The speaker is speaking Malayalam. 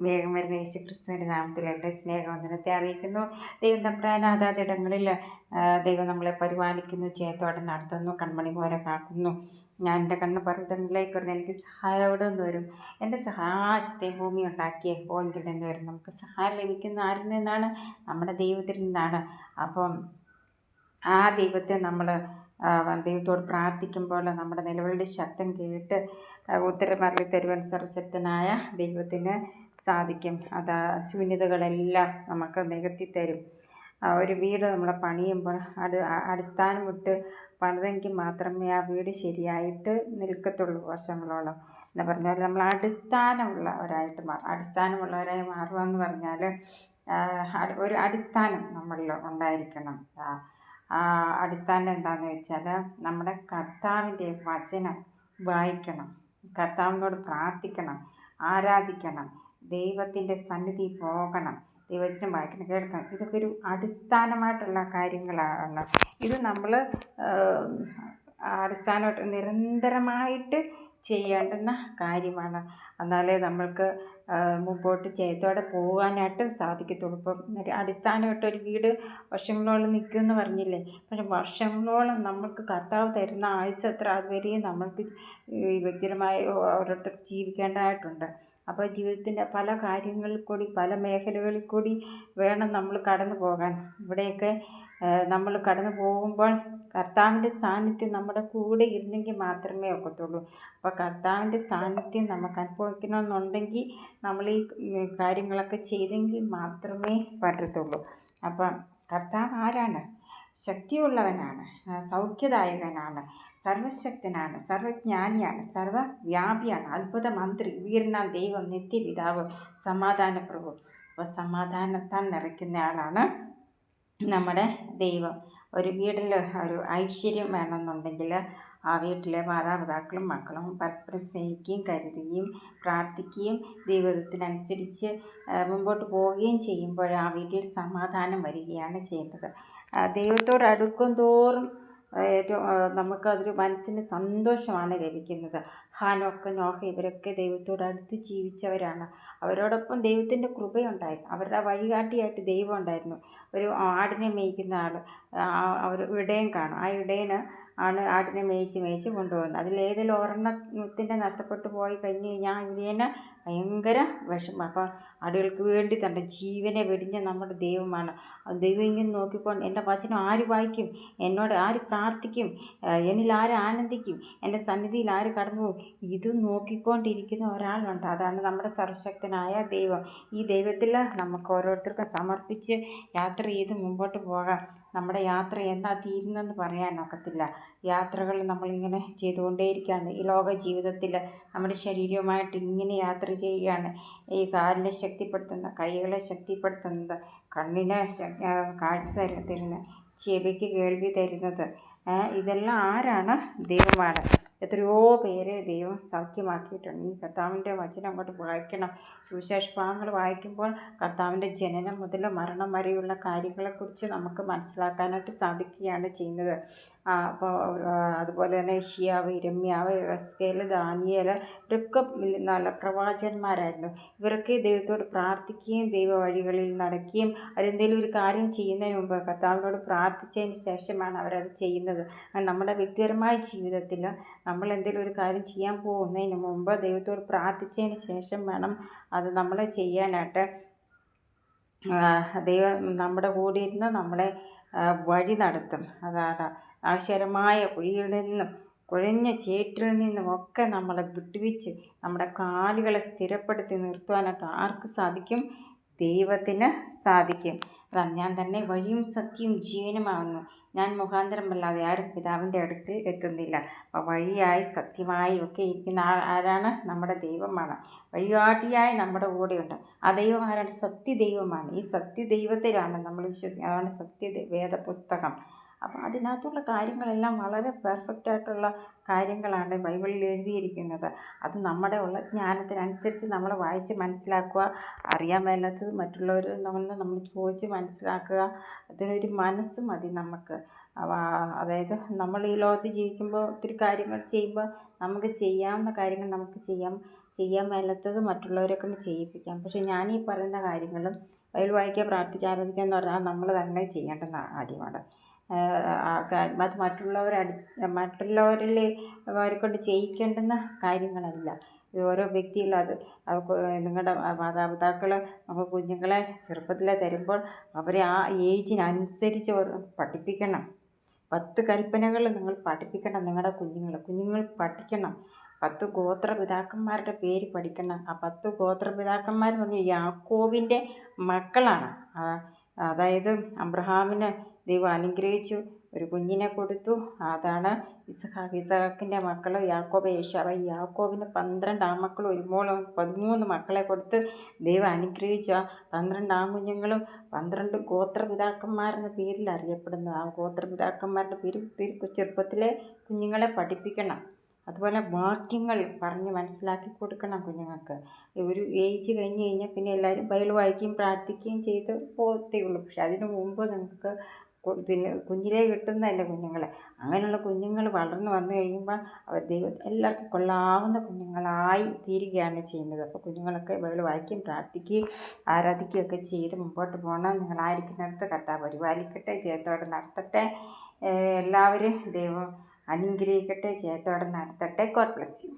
വേഗം വരുന്ന യേശുക്രിസ്തുവിൻ്റെ നാമത്തിൽ എൻ്റെ സ്നേഹവന്ദനത്തെ അറിയിക്കുന്നു. ദൈവം തമ്പുരാൻ അതാതിടങ്ങളിൽ ദൈവം നമ്മളെ പരിപാലിക്കുന്നു, ജയത്തോടെ നടത്തുന്നു, കൺമണി പോലെ കാക്കുന്നു. ഞാൻ എൻ്റെ കണ്ണ് പർവ്വതങ്ങളിലേക്ക് വരുന്ന എനിക്ക് സഹായം എവിടെ നിന്ന് വരും? എൻ്റെ സഹായത്തെ ഭൂമി ഉണ്ടാക്കിയ പോയെങ്കിൽ നിന്ന് വരും. നമുക്ക് സഹായം ലഭിക്കുന്ന ആരിൽ നിന്നാണ്? നമ്മുടെ ദൈവത്തിൽ നിന്നാണ്. അപ്പം ആ ദൈവത്തെ നമ്മൾ ദൈവത്തോട് പ്രാർത്ഥിക്കുമ്പോൾ നമ്മുടെ നിലവിളിയുടെ ശബ്ദം കേട്ട് ഉത്തരമരളി തരുവാൻ സർവശക്തനായ ദൈവത്തിന് സാധിക്കും. അത് ശൂന്യതകളെല്ലാം നമുക്ക് നികത്തി തരും. ഒരു വീട് നമ്മൾ പണിയുമ്പോൾ അടിസ്ഥാനം വിട്ട് പണിതെങ്കിൽ മാത്രമേ ആ വീട് ശരിയായിട്ട് നിൽക്കത്തുള്ളൂ വർഷങ്ങളോളം. എന്ന് പറഞ്ഞാൽ നമ്മൾ അടിസ്ഥാനമുള്ളവരായി മാറുക എന്ന് പറഞ്ഞാൽ ഒരു അടിസ്ഥാനം നമ്മളിൽ ഉണ്ടായിരിക്കണം. ആ അടിസ്ഥാനം എന്താണെന്ന് വെച്ചാൽ നമ്മുടെ കർത്താവിൻ്റെ വചനം വായിക്കണം, കർത്താവിനോട് പ്രാർത്ഥിക്കണം, ആരാധിക്കണം, ദൈവത്തിൻ്റെ സന്നിധി പോകണം, ദൈവവചനം വായിക്കണം, കേൾക്കണം. ഇതൊക്കെ ഒരു അടിസ്ഥാനമായിട്ടുള്ള കാര്യങ്ങളാണ്. ഇത് നമ്മൾ അടിസ്ഥാനമായിട്ട് നിരന്തരമായിട്ട് ചെയ്യേണ്ടുന്ന കാര്യമാണ്. എന്നാലേ നമ്മൾക്ക് മുമ്പോട്ട് ജയത്തോടെ പോകാനായിട്ട് സാധിക്കത്തുള്ളൂ. ഇപ്പം അടിസ്ഥാനമായിട്ടൊരു വീട് വർഷങ്ങളോളം നിൽക്കുമെന്ന് പറഞ്ഞില്ലേ, പക്ഷെ വർഷങ്ങളോളം നമ്മൾക്ക് കർത്താവ് തരുന്ന ആയുസ് എത്ര അതുവരെയും നമ്മൾക്ക് വ്യക്തിപരമായി ഓരോരുത്തർ ജീവിക്കേണ്ടതായിട്ടുണ്ട്. അപ്പോൾ ജീവിതത്തിൻ്റെ പല കാര്യങ്ങളിൽ കൂടി പല മേഖലകളിൽ കൂടി വേണം നമ്മൾ കടന്നു പോകാൻ. ഇവിടെയൊക്കെ നമ്മൾ കടന്നു പോകുമ്പോൾ കർത്താവിൻ്റെ സാന്നിധ്യം നമ്മുടെ കൂടെ ഇരുന്നെങ്കിൽ മാത്രമേ ഒക്കത്തുള്ളൂ. അപ്പോൾ കർത്താവിൻ്റെ സാന്നിധ്യം നമുക്ക് അനുഭവിക്കണമെന്നുണ്ടെങ്കിൽ നമ്മൾ ഈ കാര്യങ്ങളൊക്കെ ചെയ്തെങ്കിൽ മാത്രമേ പറ്റത്തുള്ളൂ. അപ്പം കർത്താവ് ആരാണ്? ശക്തിയുള്ളവനാണ്, സൗഖ്യദായകനാണ്, സർവശക്തനാണ്, സർവജ്ഞാനിയാണ്, സർവവ്യാപിയാണ്, അത്ഭുത മന്ത്രി, വീരനാം ദൈവം, നിത്യപിതാവ്, സമാധാന പ്രഭു. അപ്പോൾ സമാധാനത്താൽ നിറയ്ക്കുന്ന ആളാണ് നമ്മുടെ ദൈവം. ഒരു വീട്ടിൽ ഒരു ഐശ്വര്യം വേണമെന്നുണ്ടെങ്കിൽ ആ വീട്ടിലെ മാതാപിതാക്കളും മക്കളും പരസ്പരം സ്നേഹിക്കുകയും കരുതുകയും പ്രാർത്ഥിക്കുകയും ദൈവത്തിനനുസരിച്ച് മുമ്പോട്ട് പോവുകയും ചെയ്യുമ്പോൾ ആ വീട്ടിൽ സമാധാനം വരികയാണ് ചെയ്യുന്നത്. ദൈവത്തോട് അടുക്കും തോറും ഏറ്റവും നമുക്കതൊരു മനസ്സിന് സന്തോഷമാണ് ലഭിക്കുന്നത്. ഹാനോക്ക്, നോഹ ഇവരൊക്കെ ദൈവത്തോട് അടുത്ത് ജീവിച്ചവരാണ്. അവരോടൊപ്പം ദൈവത്തിൻ്റെ കൃപയുണ്ടായിരുന്നു. അവരുടെ വഴികാട്ടിയായിട്ട് ദൈവം ഉണ്ടായിരുന്നു. ഒരു ആടിനെ മേയ്ക്കുന്ന ആൾ, അവർ ഇടയൻ കാണും. ആ ഇടയന് ആണ് ആടിനെ മേയിച്ച് കൊണ്ടുപോകുന്നത്. അതിലേതെങ്കിലും ഒരെണ്ണത്തിൻ്റെ നഷ്ടപ്പെട്ടു പോയി കഴിഞ്ഞ് കഴിഞ്ഞാൽ ഇടയന് ഭയങ്കര വിഷമം. അപ്പം ആടുകൾക്ക് വേണ്ടി തൻ്റെ ജീവനെ വെടിഞ്ഞ നമ്മുടെ ദൈവമാണ്. ദൈവം ഇങ്ങനെ നോക്കിക്കൊണ്ട് എൻ്റെ വചനം ആര് വായിക്കും, എന്നോട് ആര് പ്രാർത്ഥിക്കും, എന്നിൽ ആര് ആനന്ദിക്കും, എൻ്റെ സന്നിധിയിൽ ആര് കടന്നു പോകും, ഇത് നോക്കിക്കൊണ്ടിരിക്കുന്ന ഒരാളുണ്ട്. അതാണ് നമ്മുടെ സർവശക്തനായ ദൈവം. ഈ ദൈവത്തിൽ നമുക്ക് ഓരോരുത്തർക്കും സമർപ്പിച്ച് യാത്ര ചെയ്ത് മുമ്പോട്ട് പോകാം. നമ്മുടെ യാത്ര എന്താ തീരുന്നതെന്ന് പറയാനൊക്കത്തില്ല. യാത്രകൾ നമ്മളിങ്ങനെ ചെയ്തുകൊണ്ടേയിരിക്കുകയാണ്. ഈ ലോക ജീവിതത്തിൽ നമ്മുടെ ശരീരവുമായിട്ട് ഇങ്ങനെ യാത്ര ചെയ്യുകയാണ്. ഈ കാലിനെ ശക്തിപ്പെടുത്തുന്ന, കൈകളെ ശക്തിപ്പെടുത്തുന്നത്, കണ്ണിനെ കാഴ്ച തരുന്നത്, ചെവിക്ക് കേൾവി തരുന്നത്, ഇതെല്ലാം ആരാണ്? ദൈവമാണ്. എത്രയോ പേരെ ദൈവം സൗഖ്യമാക്കിയിട്ടുണ്ട്. ഈ കർത്താവിൻ്റെ വചനം അങ്ങോട്ട് വായിക്കണം. സുവിശേഷ ഭാഗങ്ങൾ വായിക്കുമ്പോൾ കർത്താവിൻ്റെ ജനനം മുതൽ മരണം വരെയുള്ള കാര്യങ്ങളെക്കുറിച്ച് നമുക്ക് മനസ്സിലാക്കാനായിട്ട് സാധിക്കുകയാണ് ചെയ്യുന്നത്. അപ്പോൾ അതുപോലെ തന്നെ യെശയ്യാവ്, യിരെമ്യാവ്, എസ്തേൽ, ദാനിയേൽ ഇവരൊക്കെ നല്ല പ്രവാചകന്മാരായിരുന്നു. ഇവരൊക്കെ ദൈവത്തോട് പ്രാർത്ഥിക്കുകയും ദൈവ വഴികളിൽ നടക്കുകയും അവരെന്തെങ്കിലും ഒരു കാര്യം ചെയ്യുന്നതിന് മുമ്പ് കർത്താവിനോട് പ്രാർത്ഥിച്ചതിന് ശേഷമാണ് അവരത് ചെയ്യുന്നത്. നമ്മുടെ വ്യക്തിപരമായ ജീവിതത്തിൽ നമ്മൾ എന്തെങ്കിലും ഒരു കാര്യം ചെയ്യാൻ പോകുന്നതിന് മുമ്പ് ദൈവത്തോട് പ്രാർത്ഥിച്ചതിന് ശേഷം വേണം അത് നമ്മൾ ചെയ്യാനായിട്ട്. ദൈവം നമ്മുടെ കൂടെ ഇരുന്ന് നമ്മളെ വഴി നടത്തും. അതാണ് ആശ്ചര്യമായ കുഴിയിൽ നിന്നും കുഴഞ്ഞ ചേറ്റിൽ നിന്നും ഒക്കെ നമ്മളെ വിട്ടുവെച്ച് നമ്മുടെ കാലുകളെ സ്ഥിരപ്പെടുത്തി നിർത്തുവാനായിട്ട് ആർക്ക് സാധിക്കും? ദൈവത്തിന് സാധിക്കും. അതാണ് ഞാൻ തന്നെ വഴിയും സത്യവും ജീവനുമാകുന്നു, ഞാൻ മുഖാന്തരമല്ലാതെ ആരും പിതാവിൻ്റെ അടുത്ത് എത്തുന്നില്ല. അപ്പോൾ വഴിയായി സത്യമായി ഒക്കെ ഇരിക്കുന്ന ആരാണ്? നമ്മുടെ ദൈവമാണ്. വഴികാട്ടിയായി നമ്മുടെ കൂടെയുണ്ട്. ആ ദൈവം ആരാണ്? സത്യദൈവമാണ്. ഈ സത്യദൈവത്തിലാണ് നമ്മൾ വിശ്വസിക്കുന്നത്. അതാണ് വേദപുസ്തകം. അപ്പോൾ അതിനകത്തുള്ള കാര്യങ്ങളെല്ലാം വളരെ പെർഫെക്റ്റായിട്ടുള്ള കാര്യങ്ങളാണ് ബൈബിളിൽ എഴുതിയിരിക്കുന്നത്. അത് നമ്മുടെ ഉള്ള ജ്ഞാനത്തിനനുസരിച്ച് നമ്മൾ വായിച്ച് മനസ്സിലാക്കുക. അറിയാൻ മേലാത്തത് മറ്റുള്ളവർ നമ്മൾ ചോദിച്ച് മനസ്സിലാക്കുക. അതിനൊരു മനസ്സ് മതി നമുക്ക്. അതായത് നമ്മൾ ഈ ലോകത്ത് ജീവിക്കുമ്പോൾ ഒത്തിരി കാര്യങ്ങൾ ചെയ്യുമ്പോൾ നമുക്ക് ചെയ്യാവുന്ന കാര്യങ്ങൾ നമുക്ക് ചെയ്യാം. ചെയ്യാൻ മേലാത്തത് മറ്റുള്ളവരെ കൊണ്ട് ചെയ്യിപ്പിക്കാം. പക്ഷേ ഞാൻ ഈ പറയുന്ന കാര്യങ്ങളും ബൈബിൾ വായിക്കുക, പ്രാർത്ഥിക്കുക, ആരാധിക്കുക എന്ന് പറഞ്ഞാൽ നമ്മൾ തന്നെ ചെയ്യേണ്ട കാര്യമാണ്. അത് മറ്റുള്ളവരിൽ അവരെ കൊണ്ട് ചെയ്യിക്കേണ്ടുന്ന കാര്യങ്ങളല്ല. ഇത് ഓരോ വ്യക്തികളും അത് നിങ്ങളുടെ മാതാപിതാക്കൾ നമുക്ക് കുഞ്ഞുങ്ങളെ ചെറുപ്പത്തിലേ തരുമ്പോൾ അവരെ ആ ഏജിനനുസരിച്ച് പഠിപ്പിക്കണം. 10 കൽപ്പനകൾ നിങ്ങൾ പഠിപ്പിക്കണം. നിങ്ങളുടെ കുഞ്ഞുങ്ങൾ പഠിക്കണം. 10 ഗോത്രപിതാക്കന്മാരുടെ പേര് പഠിക്കണം. ആ 10 ഗോത്രപിതാക്കന്മാരെന്ന് പറഞ്ഞാൽ യാക്കോബിൻ്റെ മക്കളാണ്. അതായത് അബ്രഹാമിന് ദൈവം അനുഗ്രഹിച്ചു, ഒരു കുഞ്ഞിനെ കൊടുത്തു. അതാണ് ഇസഹാക്ക്. ഇസഹാക്കിൻ്റെ മക്കൾ യാക്കോബ്, ഏശാവ്. യാക്കോബിന് 12 ആൺമക്കളും ഒരു മോളും 13 മക്കളെ കൊടുത്ത് ദൈവം അനുഗ്രഹിച്ചു. ആ 12 ആൺകുഞ്ഞുങ്ങളും 12 ഗോത്രപിതാക്കന്മാരെന്ന പേരിൽ അറിയപ്പെടുന്നു. ആ ഗോത്രപിതാക്കന്മാരുടെ പേര് ചെറുപ്പത്തിലെ കുഞ്ഞുങ്ങളെ പഠിപ്പിക്കണം. അതുപോലെ വാക്യങ്ങൾ പറഞ്ഞ് മനസ്സിലാക്കി കൊടുക്കണം കുഞ്ഞുങ്ങൾക്ക്. ഒരു ഏജ് കഴിഞ്ഞ് കഴിഞ്ഞാൽ പിന്നെ എല്ലാവരും ബൈബിൾ വായിക്കുകയും പ്രാർത്ഥിക്കുകയും ചെയ്ത് പോകത്തേ ഉള്ളൂ. പക്ഷെ അതിനു മുമ്പ് നിങ്ങൾക്ക് കുഞ്ഞിലേ കിട്ടുന്നതല്ലേ കുഞ്ഞുങ്ങളെ. അങ്ങനെയുള്ള കുഞ്ഞുങ്ങൾ വളർന്ന് വന്നു കഴിയുമ്പോൾ അവർ എല്ലാവർക്കും കൊള്ളാവുന്ന കുഞ്ഞുങ്ങളായി തീരുകയാണ് ചെയ്യുന്നത്. അപ്പോൾ കുഞ്ഞുങ്ങളൊക്കെ ബൈബിൾ വായിക്കുകയും പ്രാർത്ഥിക്കുകയും ആരാധിക്കുകയൊക്കെ ചെയ്ത് മുമ്പോട്ട് പോകണം. നിങ്ങളായിരിക്കുന്നിടത്ത് കർത്താവ് പരിപാലിക്കട്ടെ, ജയത്തോടെ നടത്തട്ടെ. എല്ലാവരും ദൈവം അനുഗ്രഹിക്കട്ടെ, ജയത്തോടെ നടത്തട്ടെ. God bless you.